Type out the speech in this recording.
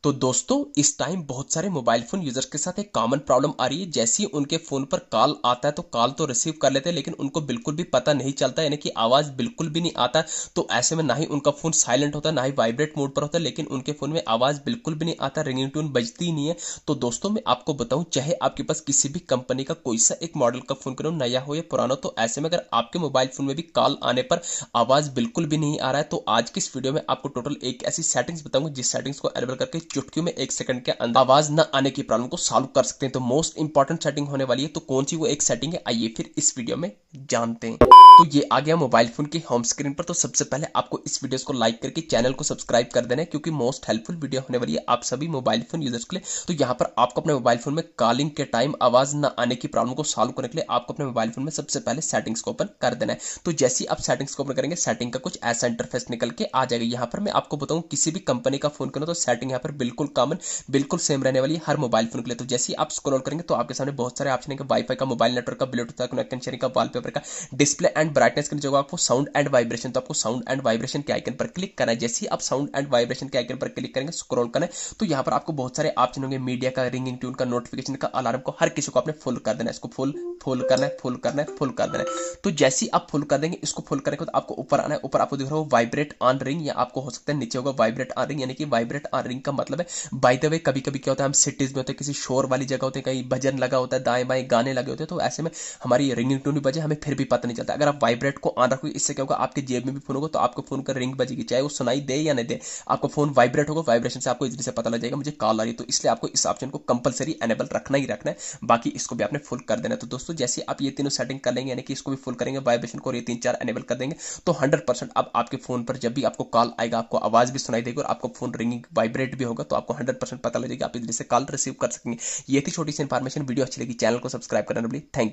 तो दोस्तों इस टाइम बहुत सारे मोबाइल फोन यूजर्स के साथ एक कॉमन प्रॉब्लम आ रही है। जैसे ही उनके फोन पर कॉल आता है तो कॉल तो रिसीव कर लेते हैं, लेकिन उनको बिल्कुल भी पता नहीं चलता, यानी कि आवाज बिल्कुल भी नहीं आता। तो ऐसे में ना ही उनका फोन साइलेंट होता है, ना ही वाइब्रेट मोड पर होता है, लेकिन उनके फोन में आवाज बिल्कुल भी नहीं आता, रिंगिंग टोन बजती ही नहीं है। तो दोस्तों मैं आपको बताऊं, चाहे आपके पास किसी भी कंपनी का कोई सा एक मॉडल का फोन करो, नया हो या पुराना, तो ऐसे में अगर आपके मोबाइल फोन में भी कॉल आने पर आवाज बिल्कुल भी नहीं आ रहा है, तो आज की इस वीडियो में आपको टोटल एक ऐसी सेटिंग्स बताऊंगा जिस सेटिंग्स को एनेबल करके चुटकियों में 1 सेकंड के अंदर आवाज न आने की प्रॉब्लम को सॉल्व कर सकते हैं। तो मोस्ट इंपॉर्टेंट सेटिंग होने वाली है। तो कौन सी वो एक सेटिंग है, आइए फिर इस वीडियो में जानते हैं। तो ये आ गया मोबाइल फोन की होम स्क्रीन पर। तो सबसे पहले आपको इस वीडियो को लाइक करके चैनल को सब्सक्राइब कर देना है, क्योंकि मोस्ट हेल्पफुल वीडियो होने वाली है आप सभी मोबाइल फोन यूजर्स के लिए। तो यहाँ पर आपको अपने मोबाइल फोन में कॉलिंग के टाइम आवाज न आने की प्रॉब्लम को सॉल्व करने के लिए आपको अपने मोबाइल फोन में सबसे पहले सेटिंग्स को ओपन कर देना है। तो जैसे ही आप सेटिंग्स को ओपन करेंगे, सेटिंग का कुछ ऐसा इंटरफेस निकल के आ जाएगा। यहाँ पर मैं आपको बताऊं, किसी भी कंपनी का फोन करो तो सेटिंग यहाँ पर बिल्कुल कॉमन, बिल्कुल सेम रहने वाली है हर मोबाइल फोन के लिए। तो जैसे ही आप स्क्रॉल करेंगे तो आपके सामने बहुत सारे ऑप्शन है, वाईफाई का, मोबाइल नेटवर्क का, ब्लूटूथ का, कनेक्शन शेयरिंग का, वॉलपेपर का, डिस्प्ले एंड ब्राइटनेस के नीचे आपको साउंड एंड वाइब्रेशन। तो आपको साउंड एंड वाइब्रेशन के आइकन पर क्लिक करना है। जैसे ही आप साउंड एंड वाइब्रेशन के आइकन पर क्लिक करेंगे, स्क्रॉल करना है, तो यहाँ पर आपको बहुत सारे ऑप्शन होंगे, मीडिया का, रिंगिंग ट्यून का, नोटिफिकेशन का, अलार्म को, हर किसी को आपने फुल कर देना है। इसको फुल फुल करना है, फुल करना है, फुल कर देना है। तो जैसे ही आप फुल कर देंगे, इसको फुल करने के बाद आपको ऊपर आना है। ऊपर आपको दिख रहा हो वाइब्रेट ऑन रिंग, या आपको हो सकता है नीचे होगा वाइब्रेट ऑन रिंग। यानी कि वाइब्रेट ऑन रिंग का मतलब है, बाय द वे कभी कभी क्या होता है, हम सिटीज में होते हैं, किसी शोर वाली जगह होते हैं, कहीं भजन लगा होता है, दाएं बाएं गाने लगे होते हैं, तो ऐसे में हमारी रिंगिंग टोन भी बजे, हमें फिर भी पता नहीं चलता। अगर आप वाइब्रेट को ऑन रखोगे, इससे क्या होगा, आपके जेब में भी फोन होगा तो आपको फोन का रिंग बजेगी, चाहे वो सुनाई दे या नहीं दे, आपको फोन वाइब्रेट होगा, वाइब्रेशन से आपको इजीली से पता लग जाएगा मुझे कॉल आ रही है। तो इसलिए आपको इस ऑप्शन को कंपलसरी एनेबल रखना ही रखना है, बाकी इसको भी आपने फुल कर देना है। तो दोस्तों जैसे आप ये तीनों सेटिंग कर लेंगे, यानी कि इसको भी फुल करेंगे, वाइब्रेशन को, और ये 3 4 एनेबल कर देंगे, तो 100% अब आपके फोन पर जब भी आपको कॉल आएगा, आपको आवाज भी सुनाई देगी और आपको फोन रिंगिंग वाइब्रेट भी होगा, तो आपको 100% पता लगेगा, आप इजीली से कॉल रिसीव कर सकेंगे। ये थी छोटी सी इन्फॉर्मेशन। वीडियो अच्छी लगी, चैनल को सब्सक्राइब करना, थैंक